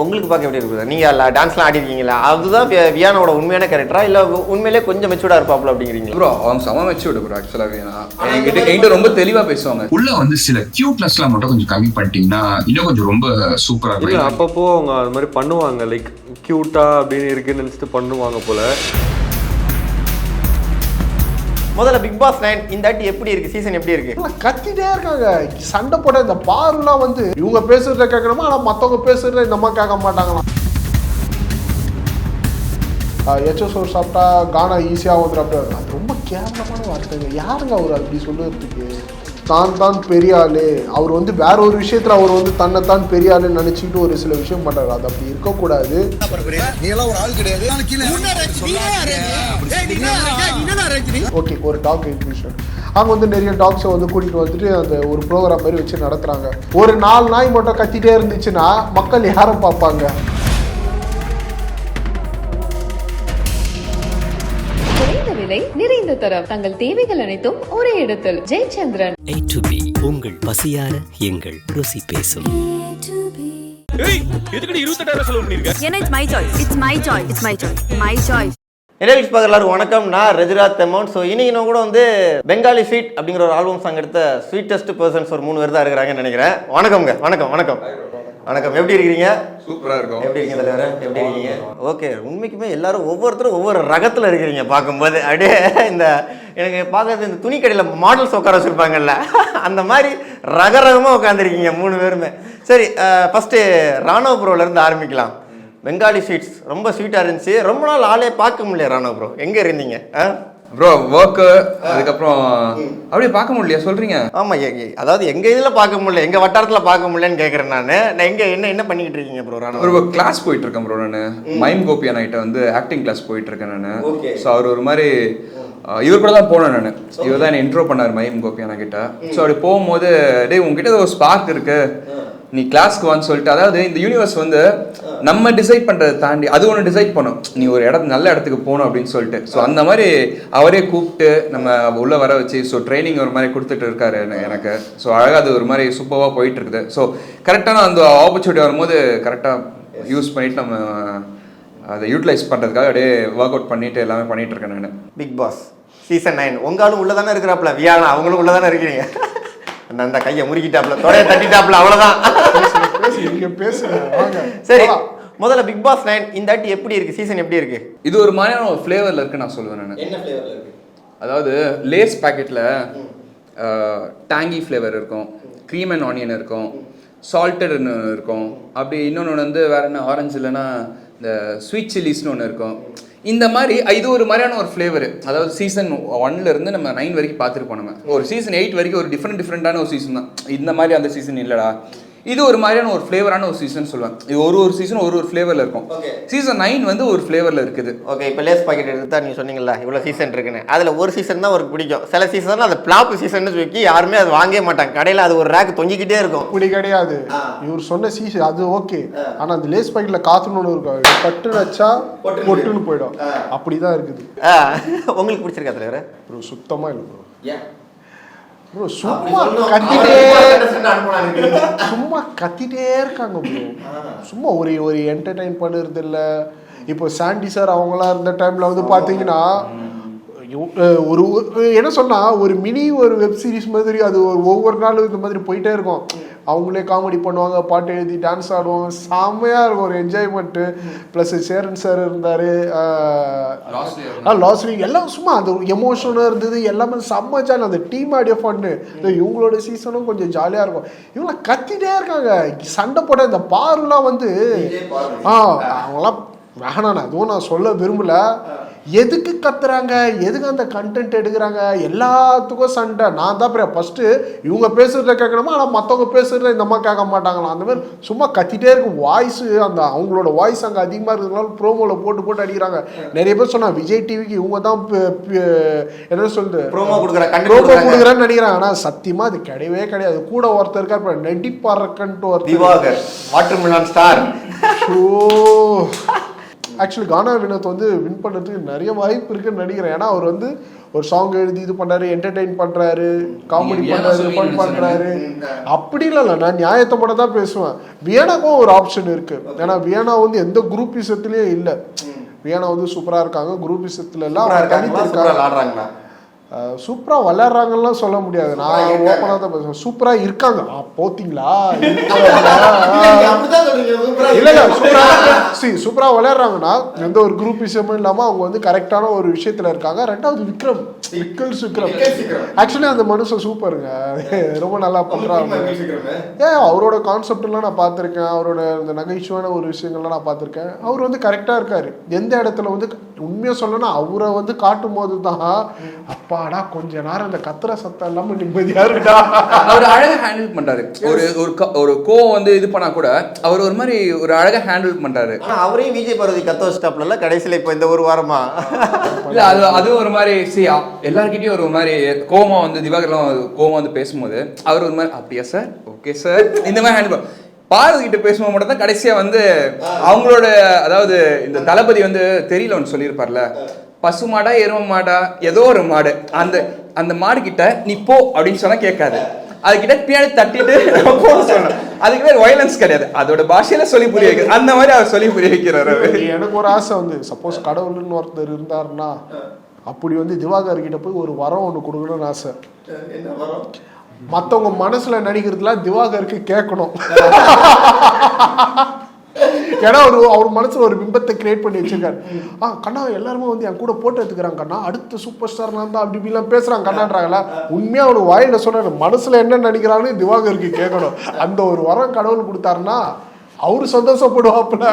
உங்களுக்கு பார்க்க எப்படி இருக்குது? நீங்கள் டான்ஸ்லாம் ஆடிருக்கீங்களா? அதுதான் வியானோட உண்மையான கேரக்டரா இல்லை உண்மையிலே கொஞ்சம் மெச்சூர்டாக இருப்பாப்புல அப்படிங்கிறீங்க? ப்ரோ அவன் செம மெச்சூர்டு ப்ரோ. ஆக்சுவலாக வியானா என்கிட்ட ரொம்ப தெளிவாக பேசுவாங்க. உள்ள வந்து சில கியூட்னஸ்லாம் மட்டும் கொஞ்சம் கம்மி பண்ணிட்டீங்கன்னா இன்னும் கொஞ்சம் ரொம்ப சூப்பராக இருக்கும். அப்பப்போ அவங்க அது மாதிரி பண்ணுவாங்க, லைக் கியூட்டா அப்படின்னு இருக்குன்னு நினச்சிட்டு பண்ணுவாங்க போல. முதல்ல பிக் பாஸ் 9 இந்த வாட்டி எப்படி இருக்கு? சீசன் எப்படி இருக்கு? கத்திட்டே இருக்காங்க, சண்டை போட. இந்த பாருலாம் வந்து இவங்க பேசுறத கேட்கணுமா, ஆனால் மற்றவங்க பேசுறத இந்த அம்மா கேட்க மாட்டாங்களாம். HSO சாப்பிட்டா கானா ஈஸியாக வந்துடும் அப்படி. அது ரொம்ப கேவலமான வார்த்தைங்க. யாருங்க அவர் அப்படி சொல்லுறதுக்கு? தான் பெரிய ஆளு. அவர் வந்து வேற ஒரு விஷயத்துல அவர் வந்து தன்னைத்தான் பெரிய ஆளுன்னு நினைச்சிட்டு ஒரு சில விஷயம் பண்றாரு. அது அப்படி இருக்கக்கூடாது. ஓகே, ஒரு டாக் இன்க்ளூஷன் அங்கே வந்து நிறைய டாக்ஸை வந்து கூட்டிகிட்டு வந்துட்டு அந்த ஒரு ப்ரோக்ராம் மாதிரி வச்சு நடத்துகிறாங்க. ஒரு 4 நாய் மட்டும் கத்திட்டே இருந்துச்சுன்னா மக்கள் யாரும் பார்ப்பாங்க? குறைந்த விலை, நிறைந்த தரம், தங்கள் தேவைகள் அனைத்தும் ஒரே இடத்தில். ஜெயச்சந்திரன். A to B, உங்கள் பசியார எங்கள் ருசி பேசும். நெட்ஃப்ளிக்ஸ் பார்க்குற எல்லாரும் வணக்கம். நான் ரஜிராத் தெமோன். ஸோ இன்னைக்கு நான் கூட வந்து பெங்காலி ஸ்வீட் அப்படிங்கிற ஒரு ஆல்பம் சாங் எடுத்த ஸ்வீட்டஸ்ட் பர்சன்ஸ் ஒரு 3 பேர் தான் இருக்கிறாங்கன்னு நினைக்கிறேன். வணக்கம்ங்க. வணக்கம் வணக்கம் வணக்கம். எப்படி இருக்கிறீங்க? சூப்பராக இருக்கும். எப்படி இருக்கீங்க தலைவர்? எப்படி இருக்கீங்க? ஓகே. உண்மைக்குமே எல்லாரும் ஒவ்வொருத்தரும் ஒவ்வொரு ரகத்தில் இருக்கிறீங்க பார்க்கும்போது. அப்படியே இந்த எனக்கு பார்க்கறது இந்த துணி கடையில் மாடல்ஸ் உட்கார வச்சுருப்பாங்கல்ல, அந்த மாதிரி ரகரகமாக உட்காந்துருக்கீங்க 3 பேருமே. சரி, ஃபஸ்ட்டு ராணவ் ப்ரோலேருந்து ஆரம்பிக்கலாம். பெங்காலி ஸ்வீட்ஸ் ரொம்ப ஸ்வீட்டாக இருந்துச்சு. ரொம்ப நாள் ஆளே பார்க்க முடியல. ராணவ் ப்ரோ எங்கே இருந்தீங்க? ப்ரோ ஒர்க்கு அதுக்கப்புறம் அப்படியே பார்க்க முடியலையா சொல்றீங்க? ஆமாம், அதாவது எங்கள் இதில் பார்க்க முடியல, எங்கள் வட்டாரத்தில் பார்க்க முடியலன்னு கேட்குறேன். நான் எங்கே என்ன பண்ணிக்கிட்டு இருக்கீங்க ப்ரோ? ராணவ் ஒரு கிளாஸ் போயிட்டு இருக்கேன் ப்ரோ. நான் மைம் கோபியானா கிட்ட வந்து ஆக்டிங் கிளாஸ் போயிட்டு இருக்கேன் நான். ஸோ அவர் ஒரு மாதிரி இவர் கூட தான் போனேன் நான். இவர் தான் என்னை இன்ட்ரோ பண்ணார் மைம் கோபியானா கிட்ட. ஸோ அப்படி போகும்போது டேய் உங்ககிட்ட ஒரு ஸ்பார்க் இருக்கு, நீ கிளாஸ்க்கு வான்னு சொல்லிட்டு, அதாவது இந்த யூனிவர்ஸ் வந்து நம்ம டிசைட் பண்ணுறதை தாண்டி அது ஒன்று டிசைட் பண்ணும், நீ ஒரு நல்ல இடத்துக்கு போகணும் அப்படின்னு சொல்லிட்டு. ஸோ அந்த மாதிரி அவரே கூப்பிட்டு நம்ம உள்ளே வர வச்சு ஸோ ட்ரைனிங் ஒரு மாதிரி கொடுத்துட்டு இருக்காரு எனக்கு. ஸோ அழகாக அது ஒரு மாதிரி சூப்பராக போயிட்டு இருக்குது. ஸோ கரெக்டான அந்த ஆப்பர்ச்சுனிட்டி வரும்போது கரெக்டாக யூஸ் பண்ணிட்டு நம்ம அதை யூட்டிலைஸ் பண்ணுறதுக்காக அப்படியே ஒர்க் அவுட் பண்ணிட்டு எல்லாமே பண்ணிட்டு இருக்கேன் நான். பிக் பாஸ் சீசன் 9 உங்களும் உள்ள தானே இருக்கிறாப்புல, வியானா அவங்களும் உள்ள தானே இருக்கிறீங்க. அந்த கையை முறுக்கிட்டாப்புல, தொடைய தட்டிட்டாப்புல, அவ்வளோதான். சரி, முதல்ல பிக் பாஸ் 9 இந்த வாட்டி எப்படி இருக்கு? சீசன் எப்படி இருக்கு? இது ஒரு மாதிரியான ஒரு ஃப்ளேவரில் இருக்கு நான் சொல்லுவேன் நான். என்ன ஃப்ளேவர்ல இருக்கு? அதாவது லேஸ் பேக்கெட்டில் டேங்கி ஃப்ளேவர் இருக்கும், க்ரீம் அண்ட் ஆனியன் இருக்கும், சால்ட்டட்னு இருக்கும், அப்படி இன்னொன்று வந்து வேற என்ன ஆரஞ்சு இல்லைன்னா இந்த ஸ்வீட் சில்லிஸ்னு ஒன்று இருக்கும். இந்த மாதிரி இது ஒரு மாதிரியான ஒரு ஃப்ளேவர். அதாவது சீசன் 1லேருந்து நம்ம 9 வரைக்கும் பார்த்துருப்போம். நம்ம ஒரு சீசன் 8 வரைக்கும் ஒரு டிஃப்ரெண்டான ஒரு சீசன் தான். இந்த மாதிரி அந்த சீசன் இல்லைடா, இது ஒரு மாதிரியான ஒரு ஃப்ளேவரான ஒரு சீசன் சொல்லுவாங்க. இது ஒரு சீசன் ஒரு ஃப்ளேவரில் இருக்கும். சீசன் 9 வந்து ஒரு ஃப்ளேவரில் இருக்குது. ஓகே, இப்போ லேஸ் பாக்கெட் எடுத்தா நீங்கள் சொன்னீங்களா இவ்வளோ சீசன் இருக்குன்னு, அதில் ஒரு சீசன் தான் அவருக்கு பிடிக்கும். சில சீசன் அது பிளாப் சீசன் சொல்லி யாருமே அது வாங்கவே மாட்டாங்க. கடையில் அது ஒரு ரேக் தொங்கிக்கிட்டே இருக்கும். இப்படி கிடையாது, இவர் சொன்ன சீசன் அது ஓகே. ஆனால் அந்த லேஸ் பாக்கெட்டில் காத்துன்னு இருக்கும், பட்டு வச்சா பொட்டுன்னு போயிடும். அப்படிதான் இருக்குது. உங்களுக்கு பிடிச்சிருக்கா தலைவர்? ப்ரோ சுத்தமாக இல்லை ப்ரோ. ஏன் ப்ரோ சும்மா கத்திட்டே இருக்காங்க ப்ரோ. சும்மா ஒரு என்டர்டைன் பண்ணுறது இல்லை. இப்போ சாண்டி சார் அவங்களாம் இருந்த டைமில் வந்து பார்த்தீங்கன்னா ஒரு என்ன சொன்னால் ஒரு மினி ஒரு வெப் சீரிஸ் மாதிரி அது ஒவ்வொரு நாளும் இந்த மாதிரி போயிட்டே இருக்கும். அவங்களே காமெடி பண்ணுவாங்க, பாட்டு எழுதி டான்ஸ் ஆடுவாங்க, செம்மையாக இருக்கும் ஒரு என்ஜாய்மெண்ட்டு. ப்ளஸ் சேரன் சார் இருந்தார், லாஸ்லி எல்லாம் சும்மா அந்த எமோஷனாக இருந்தது. எல்லாமே செம்ம ஜாலி. அந்த டீம் ஆடியோ ஃபன்னு. இவங்களோட சீசனும் கொஞ்சம் ஜாலியாக இருக்கும். இவங்களாம் கத்திட்டே இருக்காங்க, சண்டை போட. இந்த பாருலாம் வந்து அவங்களாம் வேணாண்ணா, அதுவும் நான் சொல்ல விரும்பல. எதுக்கு கத்துறாங்க, எதுக்கு அந்த கண்டென்ட் எடுக்கிறாங்க, எல்லாத்துக்கும் சண்டை. நான் தான் ஃபர்ஸ்ட்டு இவங்க பேசுறத கேட்கணுமா, ஆனால் மற்றவங்க பேசுறத இந்த மாதிரி கேட்க மாட்டாங்களாம். அந்த மாதிரி சும்மா கத்திட்டே இருக்கும். வாய்ஸு அந்த அவங்களோட வாய்ஸ் அங்கே அதிகமாக இருக்கிறதுனால ப்ரோமோவில் போட்டு அடிக்கிறாங்க. நிறைய பேர் சொன்னா விஜய் டிவிக்கு இவங்க தான் என்ன சொல்றது ப்ரோமோ கொடுக்குறேன்னு நினைக்கிறாங்க. ஆனால் சத்தியமாக அது கிடையவே கிடையாது. கூட ஒருத்தர் இருக்கார், இப்போ நடிப்பார்க்கன்ட்டு ஒரு Diwakar watermelon star. Actually Gana Vinod வந்து வின் பண்ணுறதுக்கு நிறைய வாய்ப்பு இருக்குன்னு நினைக்கிறேன். ஏன்னா அவர் வந்து ஒரு சாங் எழுதி இது பண்றாரு, என்டர்டெயின் பண்றாரு, காமெடி பண்றாரு, ஃபன் பண்றாரு. அப்படிலாம் இல்லை, நான் நியாயத்தை மட்டும் தான் பேசுவேன். வியனாக்கும் ஒரு ஆப்ஷன் இருக்கு. ஏன்னா வியனா வந்து எந்த குரூப் இசத்துலயும் இல்லை. வியனா வந்து சூப்பரா இருக்காங்க, குரூப் இசத்துல எல்லாம் ஆடுறாங்களா, சூப்பரா விளையாடுறாங்கலாம் சொல்ல முடியாது. நான் ஓப்பனா தான் பேசுவேன். சூப்பரா இருக்காங்க. போத்தீங்களா? இல்ல சூப்பரா விளையாடுறாங்கன்னா எந்த ஒரு குரூப் விஷயமும் இல்லாம அவங்க வந்து கரெக்டான ஒரு விஷயத்துல இருக்காங்க. ரெண்டாவது விக்ரம் ஆக்சுவலி அந்த மனுஷன் சூப்பருங்க, ரொம்ப நல்லா பண்றாங்க. அவரோட கான்செப்ட் எல்லாம் நான் பார்த்திருக்கேன், அவரோட இந்த நகைச்சுவான ஒரு விஷயங்கள்லாம் நான் பார்த்திருக்கேன். அவர் வந்து கரெக்டா இருக்காரு. எந்த இடத்துல வந்து உண்மையா சொல்லணும்னா அவரை வந்து காட்டும் போது தான் அப்பாடா கொஞ்ச நேரம் அந்த கத்துற சத்தம் இல்லாம நிம்மதியா இருக்கா. அவர் அழகா ஹேண்டில் பண்றாரு. ஒரு கோவம் வந்து இது பண்ணா கூட அவர் ஒரு மாதிரி ஒரு அழகா ஹேண்டில் பண்றாரு. அவரையும் விஜய் பார்வதி கத்த வச்சிட்டாப்ல கடைசியில இப்ப இந்த ஒரு வாரமா இல்ல அது ஒரு மாதிரி எல்லார்கிட்டயும் ஒரு மாதிரி கோவமா வந்து திவாகர்லாம் கோவமா வந்து பேசும்போது அவர் ஒரு மாதிரி அப்படியா சார், ஓகே சார், இந்த மாதிரி ஹேண்டில் பார்வதி கிட்ட பேசும்போது மட்டும் தான் கடைசியா வந்து அவங்களோட, அதாவது இந்த தளபதி வந்து தெரியல ஒன்று சொல்லியிருப்பார்ல, பசு மாடா எரும மாடா ஏதோ ஒரு மாடு, அந்த மாடு கிட்ட நீ போ அப்படின்னு சொன்னா கேட்காது, அதுக்கிட்ட பின்னாடி தட்டிட்டு போக சொல்லணும். அதுக்கு பேர் வயலன்ஸ் கிடையாது, அதோட பாஷையில சொல்லி புரிய வைக்கிறது. அந்த மாதிரி அவர் சொல்லி புரிய வைக்கிறாரு. எனக்கு ஒரு ஆசை வந்து சப்போஸ் கடவுள்னு ஒருத்தர் இருந்தாருன்னா அப்படி வந்து திவாகர் கிட்ட போய் ஒரு வரம் ஒன்று கொடுக்கணும்னு ஆசை. மற்றவங்க மனசுல நினைக்கிறதுலாம் திவாகருக்கு கேட்கணும். ஏன்னா அவர் மனசுல ஒரு பிம்பத்தை கிரியேட் பண்ணி வச்சிருக்காரு. கண்ணா எல்லாருமே வந்து என் கூட போட்டு எடுத்துக்கிறாங்க கண்ணா, அடுத்த சூப்பர் ஸ்டார் தான் அப்படி இப்படிலாம் பேசுறாங்க கண்ணான்றாங்களா. உண்மையா அவனு வாயில சொன்ன மனசுல என்ன நினைக்கிறான்னு திவாகருக்கு கேட்கணும். அந்த ஒரு வரம் கடவுள் கொடுத்தாருன்னா அவரு சந்தோஷப்படுவாப்புல.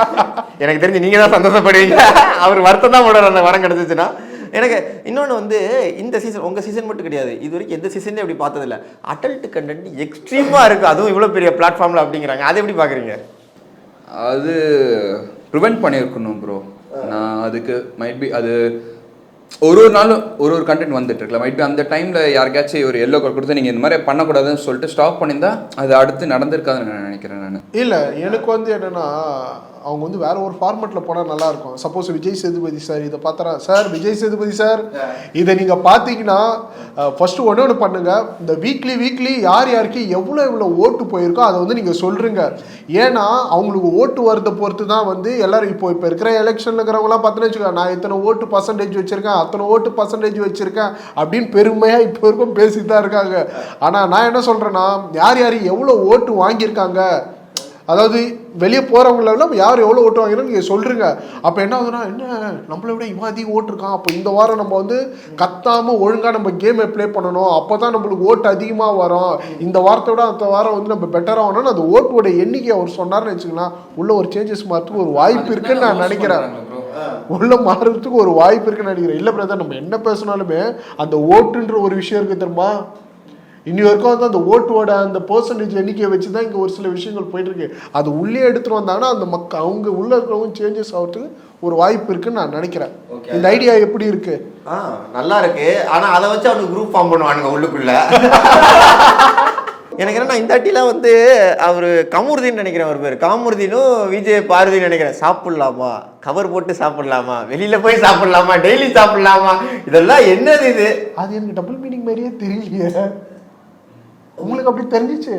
எனக்கு தெரிஞ்சு நீங்க தான் சந்தோஷப்படுவீங்க. அவர் வருத்தம் தான் போடுற அந்த வரம் கிடைச்சிச்சுன்னா. எனக்கு இன்னொன்று வந்து இந்த சீசன் உங்கள் சீசன் மட்டும் கிடையாது, இது வரைக்கும் எந்த சீசன்லேயும் அப்படி பார்த்ததில்ல. அடல்ட் கண்டென்ட் எக்ஸ்ட்ரீமாக இருக்குது, அதுவும் இவ்வளோ பெரிய பிளாட்ஃபார்மில் அப்படிங்கிறாங்க. அதை எப்படி பார்க்குறீங்க? அது ப்ரிவென்ட் பண்ணியிருக்கணும் ப்ரோ. நான் அதுக்கு மைட் பி அது ஒரு நாளும் ஒரு கண்டென்ட் வந்துட்டு இருக்கலாம். மைட் பி அந்த டைமில் யாருக்காச்சும் ஒரு எல்லோ கார்டு கொடுத்து நீங்கள் இந்த மாதிரி பண்ணக்கூடாதுன்னு சொல்லிட்டு ஸ்டாப் பண்ணியிருந்தா அது அடுத்து நடந்திருக்காதுன்னு நான் நினைக்கிறேன். நான் இல்லை, எனக்கு வந்து என்னென்னா அவங்க வந்து வேற ஒரு ஃபார்மெட்டில் போனால் நல்லாயிருக்கும். சப்போஸ் விஜய் சேதுபதி சார் இதை பார்த்தா, சார் விஜய் சேதுபதி சார் இதை நீங்கள் பார்த்தீங்கன்னா ஃபஸ்ட்டு ஒன்று பண்ணுங்கள், இந்த வீக்லி யார் யாருக்கு எவ்வளோ ஓட்டு போயிருக்கோ அதை வந்து நீங்கள் சொல்கிறீங்க. ஏன்னா அவங்களுக்கு ஓட்டு வரதை பொறுத்து தான் வந்து எல்லோரும் இப்போ இருக்கிற எலெக்ஷனில் இருக்கிறவங்களாம் பார்த்தோன்னு வச்சுக்கோங்க, நான் இத்தனை ஓட்டு பர்சன்டேஜ் வச்சுருக்கேன், அத்தனை ஓட்டு பர்சன்டேஜ் வச்சுருக்கேன் அப்படின்னு பெருமையாக இப்போ வரைக்கும் பேசிட்டு தான் இருக்காங்க. ஆனால் நான் என்ன சொல்கிறேன்னா, யார் எவ்வளோ ஓட்டு வாங்கியிருக்காங்க, அதாவது வெளியே போகிறவங்களெல்லாம் யார் எவ்வளோ ஓட்டு வாங்கிறோம் நீங்கள் சொல்கிறீங்க. அப்போ என்ன ஆகுதுன்னா, என்ன நம்மளை விட இவன் அதிகம் ஓட்டுருக்கான், அப்போ இந்த வாரம் நம்ம வந்து கத்தாமல் ஒழுங்காக நம்ம கேமை ப்ளே பண்ணணும், அப்போ தான் நம்மளுக்கு ஓட்டு அதிகமாக வரும், இந்த வாரத்தோட அந்த வாரம் வந்து நம்ம பெட்டராக வரணும். அந்த ஓட்டோட எண்ணிக்கை அவர் சொன்னார்னு வச்சுக்கலாம், உள்ள ஒரு சேஞ்சஸ் மாற்றத்துக்கு ஒரு வாய்ப்பு இருக்குன்னு நான் நினைக்கிறேன். உள்ள மாறுறதுக்கு ஒரு வாய்ப்பு இருக்குன்னு நினைக்கிறேன். இல்லை பிரதர், நம்ம என்ன பேசினாலுமே அந்த ஓட்டுன்ற ஒரு விஷயம் இருக்குது தெரியுமா, இன்னி வரைக்கும் வந்து அந்த ஓட்டோட அந்த பெர்சன்டேஜ் எண்ணிக்கையை வச்சு தான் இங்கே ஒரு சில விஷயங்கள் போயிட்டு இருக்கு. அது உள்ளே எடுத்துட்டு வந்தாங்கன்னா அந்த அவங்க உள்ள இருக்கிறவங்க சேஞ்சஸ் ஆகிறதுக்கு ஒரு வாய்ப்பு இருக்குன்னு நான் நினைக்கிறேன். இந்த ஐடியா எப்படி இருக்கு? நல்லா இருக்கு. ஆனா அதை வச்சு அவனுக்கு குரூப் ஃபார்ம் பண்ணுவானுங்க உள்ளுக்குள்ள. எனக்கு என்னன்னா இந்த அட்டிலாம் வந்து அவர் கமருதீன் நினைக்கிறேன், அவர் பேர் காமருதீனும் விஜய் பார்வதின்னு நினைக்கிறேன். சாப்பிடலாமா, கவர் போட்டு சாப்பிடலாமா, வெளியில போய் சாப்பிடலாமா, டெய்லி சாப்பிடலாமா, இதெல்லாம் என்னது இது? அது எனக்கு டபுள் மீனிங் மாதிரியே தெரியலையே. உங்களுக்கு அப்படி தெரிஞ்சிச்சு?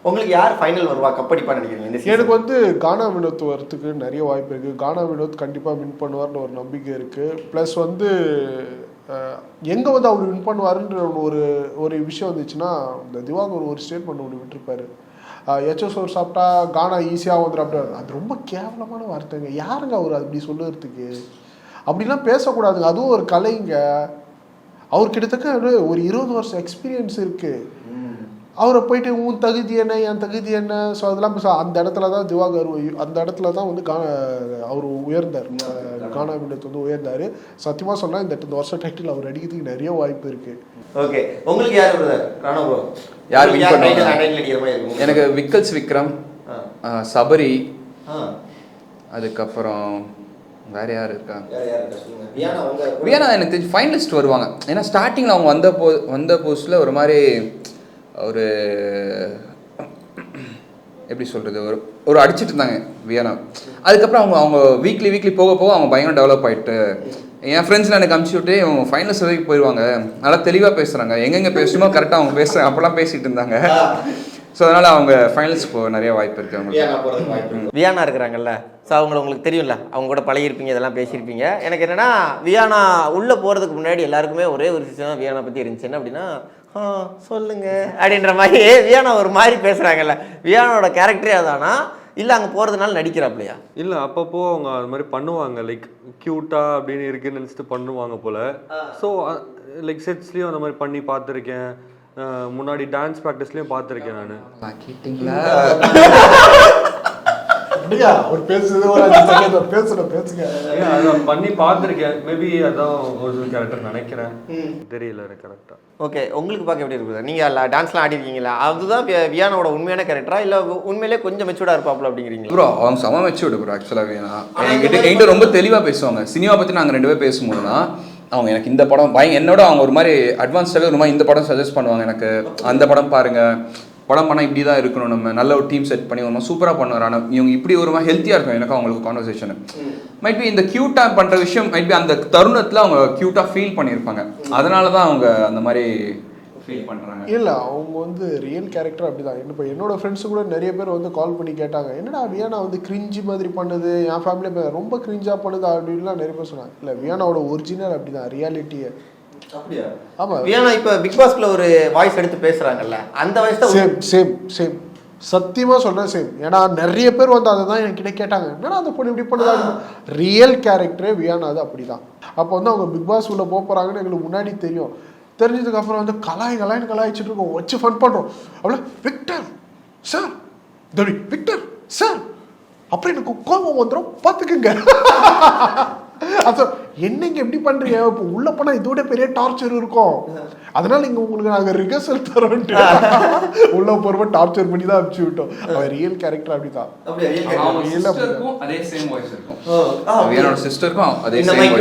உங்களுக்கு யார் ஃபைனல் வருவா, கப்படிப்பா நினைக்கிறீங்க? எனக்கு வந்து கானா வினோத் வரத்துக்கு நிறைய வாய்ப்பு இருக்கு. கானா வினோத் கண்டிப்பா வின் பண்ணுவார்னு ஒரு நம்பிக்கை இருக்கு. பிளஸ் வந்து எங்க வந்து அவர் வின் பண்ணுவாருன்ற ஒரு விஷயம் வந்துச்சுன்னா, இந்த திவாகர் ஒரு ஸ்டேட்மெண்ட் ஒன்று விட்டுருப்பாரு, எச்எஸ்ஓர் சாப்பிட்டா கானா ஈஸியாக வந்துடும் அப்படி. அது ரொம்ப கேவலமான வார்த்தைங்க. யாருங்க அவர் அப்படி சொல்லுறதுக்கு? அப்படிலாம் பேசக்கூடாதுங்க, அதுவும் ஒரு கலைங்க. அவர் கிட்டத்தட்ட ஒரு 20 வருஷம் எக்ஸ்பீரியன்ஸ் இருக்கு. அவரை போயிட்டு உன் தகுதி என்ன, என் தகுதி என்ன, ஸோ அதெல்லாம் அந்த இடத்துல தான் திவாகர், அந்த இடத்துல தான் வந்து அவர் உயர்ந்தார், கானா வினோத் வந்து உயர்ந்தார். சத்தியமாக சொன்னால் இந்த வருஷம் டைட்டில் அவர் அடிக்கிறதுக்கு நிறைய வாய்ப்பு இருக்கு. ஓகே, உங்களுக்கு யார் ராணா ப்ரோ? யார் வின் பண்ணுவாங்க? எனக்கு விக்கல்ஸ் விக்ரம், சபரி, அதுக்கப்புறம் வேற யார் இருக்கா? வியானா எனக்கு தெரிஞ்சு ஃபைனலிஸ்ட் வருவாங்க. ஏன்னா ஸ்டார்டிங்கில் அவங்க வந்த போஸ்டில் ஒரு மாதிரி ஒரு எப்படி சொல்கிறது, ஒரு அடிச்சிட்டு இருந்தாங்க வியானா. அதுக்கப்புறம் அவங்க வீக்லி போக போக அவங்க பயங்கரம் டெவலப் ஆகிட்டு என் ஃப்ரெண்ட்ஸ்லாம் எனக்கு அமுச்சு விட்டு இவங்க ஃபைனல்ஸ் வரைக்கும் போயிடுவாங்க, நல்லா தெளிவாக பேசுகிறாங்க, எங்கெங்கே பேசணுமோ கரெக்டாக அவங்க பேசுகிறாங்க, அப்போல்லாம் பேசிகிட்டு இருந்தாங்க. ஸோ அதனால் அவங்க ஃபைனல்ஸ் போக நிறைய வாய்ப்பு இருக்குது அவங்களுக்கு. வியானா இருக்கிறாங்கல்ல, ஸோ உங்களுக்கு தெரியும்ல, அவங்க கூட பழகிருப்பீங்க, இதெல்லாம் பேசியிருப்பீங்க. எனக்கு என்னென்னா வியானா உள்ளே போகிறதுக்கு முன்னாடி எல்லாருக்குமே ஒரே ஒரு விஷயம் தான் வியானா பற்றி இருந்துச்சு. என்ன அப்படின்னா, சொல்லுங்க அப்படின்ற மாதிரி வியானா ஒரு மாதிரி பேசுகிறாங்கல்ல, வியானாவோட கேரக்டரே அதானா இல்லை அங்கே போகிறதுனால நடிக்கிறாப்லையா? இல்லை, அப்பப்போ அவங்க அது மாதிரி பண்ணுவாங்க, லைக் க்யூட்டாக அப்படின்னு இருக்குன்னு நினச்சிட்டு பண்ணுவாங்க போல். ஸோ லைக் செட்ஸ்லேயும் அந்த மாதிரி பண்ணி பார்த்துருக்கேன், முன்னாடி டான்ஸ் ப்ராக்டிஸ்லேயும் பார்த்துருக்கேன் நான். கேட்டிங்களா? ஒரு பேசுறது ஒரு 5 செகண்ட் பேசுங்க. அதான் பண்ணி பார்த்துருக்கேன், மேபி அதான் ஒரிஜினல் கேரக்டர் நினைக்கிறேன், தெரியல எனக்கு கரெக்டாக. ஓகே, உங்களுக்கு பார்க்க எப்படி இருக்குது? நீங்கள் டான்ஸ்லாம் ஆடிருக்கீங்களா? அதுதான் வியானாவோட உண்மையான கேரக்டரா இல்லை உண்மையிலே கொஞ்சம் மெச்சூர்டாக இருப்பாப்புல அப்படிங்கிறீங்க? ப்ரோ அவங்க செம மெச்சூர்டு ப்ரோ. ஆக்சுவலாக வியானா என்கிட்ட ரொம்ப தெளிவாக பேசுவாங்க. சினிமா பற்றி நாங்கள் 2 பேர் பேசும்போதுனா அவங்க எனக்கு இந்த படம் என்னோட அவங்க ஒரு மாதிரி அட்வான்ஸ்டாகவே ஒரு மாதிரி இந்த படம் சஜஸ்ட் பண்ணுவாங்க, எனக்கு அந்த படம் பாருங்கள், படம் பண்ணால் இப்படி தான் இருக்கணும், நம்ம நல்ல ஒரு டீம் செட் பண்ணி ஒரு சூப்பராக பண்ணுவார். ஆனால் இவங்க இப்படி ஒரு மாதிரி ஹெல்த்தியாக இருக்கும் எனக்கு அவங்களுக்கு கான்வர்சேஷன். மைட் பி இந்த க்யூட்டாக பண்ணுற விஷயம் மைட் பி அந்த தருணத்தில் அவங்க க்யூட்டாக ஃபீல் பண்ணியிருப்பாங்க, அதனால தான் அவங்க அந்த மாதிரி ஃபீல் பண்ணுறாங்க. இல்லை, அவங்க வந்து ரியல் கேரக்டர் அப்படி தான். இப்போ என்னோட ஃப்ரெண்ட்ஸு கூட நிறைய பேர் வந்து கால் பண்ணி கேட்டாங்க, என்னடா வியானா வந்து கிரிஞ்சி மாதிரி பண்ணுது, என் ஃபேமிலியில் ரொம்ப கிரிஞ்சாக பண்ணுது அப்படின்லாம் நிறைய பேர் சொன்னாங்க. இல்லை, வியானாவோட ஒரிஜினல் அப்படி தான், ரியாலிட்டியை. அப்படியா? ஆமாம். வியானா இப்போ பிக் பாஸ்ல ஒரு வாய்ஸ் எடுத்து பேசுகிறாங்கல்ல, அந்த வாய்ஸ் தான் சேம் சத்தியமாக சொல்கிறேன், சேம். ஏன்னா நிறைய பேர் வந்து அதை தான் என்கிட்ட கேட்டாங்க, என்னடா அந்த பொண்ணு இப்படி பண்ணுது அப்படின்னு. ரியல் கேரக்டரே வியானா அது அப்படி தான். அப்போ வந்து அவங்க பிக் பாஸ் உள்ள போகிறாங்கன்னு எங்களுக்கு முன்னாடி தெரியும். தெரிஞ்சதுக்கு அப்புறம் வந்து கலாய்ச்சிட்டு இருக்கோம், வச்சு ஃபன் பண்ணுறோம். அவ்வளோ Victor sir, Dhoni Victor sir, அப்புறம் எனக்கு கோபம் வந்துடும் பார்த்துக்குங்க. அது என்னங்க எப்படி பண்ணுறீங்க, இப்போ உள்ளே போனால் இதோட பெரிய டார்ச்சர் இருக்கும், அதனால இங்கே உங்களுக்கு நாங்கள் ரிகர்சல் தரோன்ட்டு உள்ளே போகிறப்ப டார்ச்சர் பண்ணி தான் அனுப்பிச்சு விட்டோம். அவன் ரியல் கேரக்டர் அப்படி தான். அதே சேம் வாய்ஸ் இருக்கும், வியானோட சிஸ்டருக்கும் அதே சேம்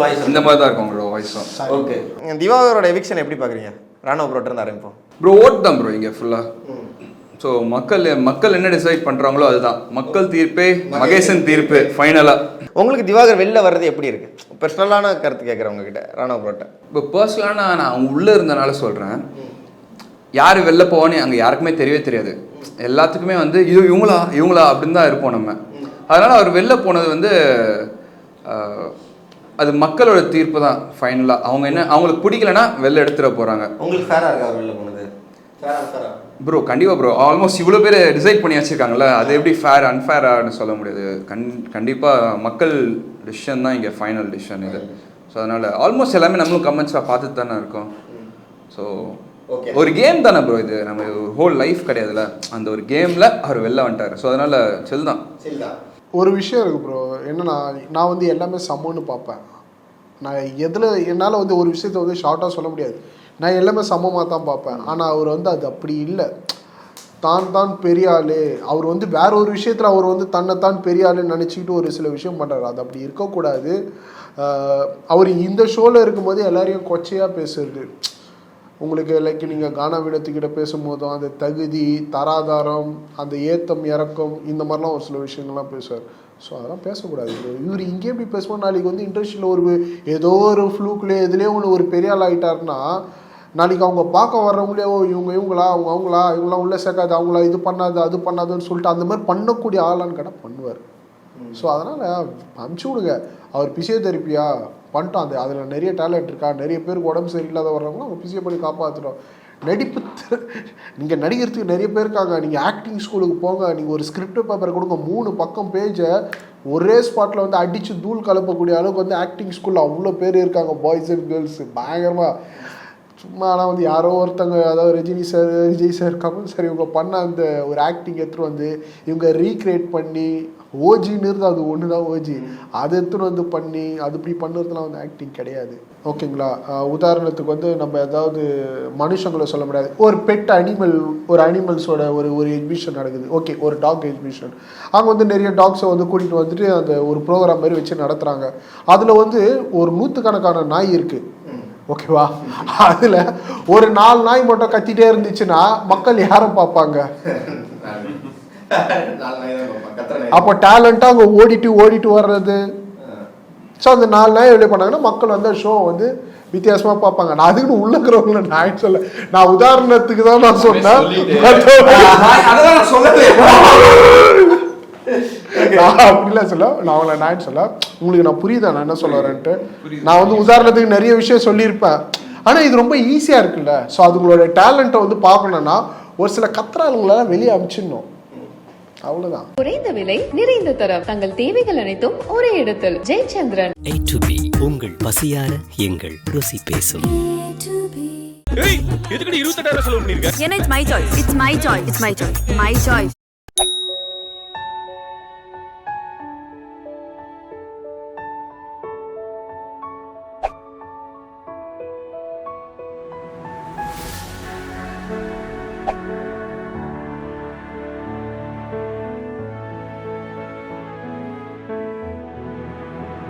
வாய்ஸ், இந்த மாதிரி தான் இருக்கும் அவங்களோட வாய்ஸும். ஓகே, திவாகரோட எவிக்ஷன் எப்படி பார்க்குறீங்க? ராணுவ ப்ரோட்ட இருந்து ஆரம்பிப்போம். ப்ரோ ஓட் தான் ப்ரோ இங்கே ஃபுல்லாக. ஸோ மக்கள் என்ன டிசைட் பண்ணுறாங்களோ அதுதான் மக்கள் தீர்ப்பே, மகேசன் தீர்ப்பு ஃபைனலாக. உங்களுக்கு திவாகர் வெளில வர்றது எப்படி இருக்கு? பர்சனலான கருத்து கேட்குறேன் உங்ககிட்ட ராணுவ ப்ரோட்ட. இப்போ பர்சனலாக நான் அவங்க உள்ளே இருந்தனால சொல்கிறேன், யார் வெளில போவான்னு அங்கே யாருக்குமே தெரியவே தெரியாது. எல்லாத்துக்குமே வந்து இவங்களா அப்படின்னு தான் இருப்போம் நம்ம. அதனால் அவர் வெளில போனது வந்து அது மக்களோட தீர்ப்பு தான் ஃபைனலாக. அவங்களுக்கு பிடிக்கலன்னா வெளில எடுத்துட போகிறாங்க. உங்களுக்கு ஃபேராக இருக்கா அவர் வெளில போனது? ப்ரோ கண்டிப்பாக ப்ரோ, ஆல்மோஸ்ட் இவ்வளோ பேர் டிசைட் பண்ணி வச்சுருக்காங்கல்ல, அது எப்படி ஃபேர் அன்ஃபேரான்னு சொல்ல முடியாது. கண்டிப்பாக மக்கள் டிசிஷன் தான் இங்கே ஃபைனல் டிசிஷன் இது. ஸோ அதனால் ஆல்மோஸ்ட் எல்லாமே நம்மளும் கமெண்ட்ஸாக பார்த்துட்டு தானே இருக்கோம். ஸோ ஒரு கேம் தானே ப்ரோ இது, நம்ம ஹோல் லைஃப் கிடையாதுல்ல, அந்த ஒரு கேமில் அவர் வெளில வந்துட்டார். ஸோ அதனால் செல் தான். ஒரு விஷயம் இருக்குது ப்ரோ, என்னன்னா நான் வந்து எல்லாமே சமம்னு பார்ப்பேன். நான் என்னால் வந்து ஒரு விஷயத்த வந்து ஷார்ட்டாக சொல்ல முடியாது, நான் எல்லாமே சமமாக தான் பார்ப்பேன். ஆனால் அவர் வந்து அது அப்படி இல்லை, தான் பெரிய ஆள். அவர் வந்து வேற ஒரு விஷயத்தில் அவர் வந்து தன்னைத்தான் பெரிய ஆளுன்னு நினச்சிக்கிட்டு ஒரு சில விஷயம் பண்ணுறாரு. அது அப்படி இருக்கக்கூடாது. அவர் இந்த ஷோவில் இருக்கும்போது எல்லாரையும் கொச்சையாக பேசுறது, உங்களுக்கு லைக் நீங்கள் கானா விடத்துக்கிட்ட பேசும்போதும் அந்த தகுதி தராதாரம், அந்த ஏத்தம் இறக்கம், இந்த மாதிரிலாம் ஒரு சில விஷயங்கள்லாம் பேசுவார். ஸோ அதெல்லாம் பேசக்கூடாது. இவர் இங்கே எப்படி பேசுவோம், நாளைக்கு வந்து இண்டஸ்ட்ரியில் ஏதோ ஒரு ஃப்ளூக்லேயே எதுலேயே ஒரு பெரிய ஆள் ஆகிட்டாருன்னா, நாளைக்கு அவங்க பார்க்க வர்றவங்களே இவங்களா இவங்களாம் உள்ளே சேர்க்காது, அவங்களா இது பண்ணாது அது பண்ணாதுன்னு சொல்லிட்டு அந்த மாதிரி பண்ணக்கூடிய ஆளான்னு கேட்டால் பண்ணுவார். ஸோ அதனால் அனுப்பிச்சி விடுங்க. அவர் பிசியோதெரப்பியா பண்ணிட்டோம், அதில் நிறைய டேலண்ட் இருக்கா, நிறைய பேருக்கு உடம்பு சரியில்லாத வர்றவங்களும் அவங்க பிசியோ பண்ணி காப்பாற்றிட்டோம். நீங்கள் நடிக்கிறதுக்கு நிறைய பேர் இருக்காங்க. நீங்கள் ஆக்டிங் ஸ்கூலுக்கு போங்க, நீங்கள் ஒரு ஸ்கிரிப்ட் பேப்பரை கொடுங்க, 3 பக்கம் பேஜை ஒரே ஸ்பாட்டில் வந்து அடித்து தூள் கலப்பக்கூடிய அளவுக்கு வந்து ஆக்டிங் ஸ்கூலில் அவ்வளோ பேர் இருக்காங்க, பாய்ஸ் அண்ட் கேர்ள்ஸு பயங்கரமாக. சும்மா ஆனால் வந்து யாரோ ஒருத்தங்க, அதாவது Rajini sir, Vijay sir, Kamal sir, இவங்க பண்ண அந்த ஒரு ஆக்டிங் எடுத்துகிட்டு வந்து இவங்க ரீக்ரியேட் பண்ணி ஓஜின்னு இருந்து அது ஒன்று தான் ஓஜி, அதை எடுத்துகிட்டு வந்து பண்ணி அது இப்படி பண்ணுறதுலாம் வந்து ஆக்டிங் கிடையாது. ஓகேங்களா? உதாரணத்துக்கு வந்து நம்ம ஏதாவது மனுஷங்களை சொல்ல முடியாது, ஒரு பெட் அனிமல், ஒரு அனிமல்ஸோட ஒரு எக்ஸிபிஷன் நடக்குது. ஓகே, ஒரு டாக் எக்ஸிபிஷன். அவங்க வந்து நிறைய டாக்ஸை வந்து கூட்டிகிட்டு வந்துட்டு அந்த ஒரு ப்ரோக்ராம் மாதிரி வச்சு நடத்துகிறாங்க. அதில் வந்து ஒரு 100கணக்கான நாய் இருக்குது. ஓகேவா? அதில் ஒரு 4 நாய் மட்டும் கத்திட்டே இருந்துச்சுன்னா மக்கள் யாரை பார்ப்பாங்க? அப்போ டேலண்ட்டாக அங்கே ஓடிட்டு வர்றது. ஸோ அந்த 4 நாள் எப்படி பண்ணாங்கன்னா மக்கள் வந்து ஷோ வந்து வித்தியாசமா பார்ப்பாங்க. நான் அதுக்கு உள்ளக்கிறவங்கள நான் சொல்ல, நான் உதாரணத்துக்கு தான் நான் சொன்னேன். அப்படிலாம் சொல்ல, நான் அவங்கள நான் சொல்ல, உங்களுக்கு நான் புரியுதா நான் என்ன சொல்ல வரேன்ட்டு. நான் வந்து உதாரணத்துக்கு நிறைய விஷயம் சொல்லியிருப்பேன். ஆனா இது ரொம்ப ஈஸியா இருக்குல்ல. ஸோ அதுங்களோட டேலண்ட்டை வந்து பார்க்கணும்னா ஒரு சில கத்துறாளுங்களெல்லாம் வெளியே அனுப்பிச்சிடணும், அவ்வளவுதான். குறைந்த விலை நிறைந்த தரம், தங்கள் தேவைகள் அனைத்தும் ஒரே இடத்தில். ஜெயச்சந்திரன். A to B உங்கள் பசியார எங்கள் ருசி பேசும். ஏன்னா it's my choice. It's my choice. It's my choice. My choice.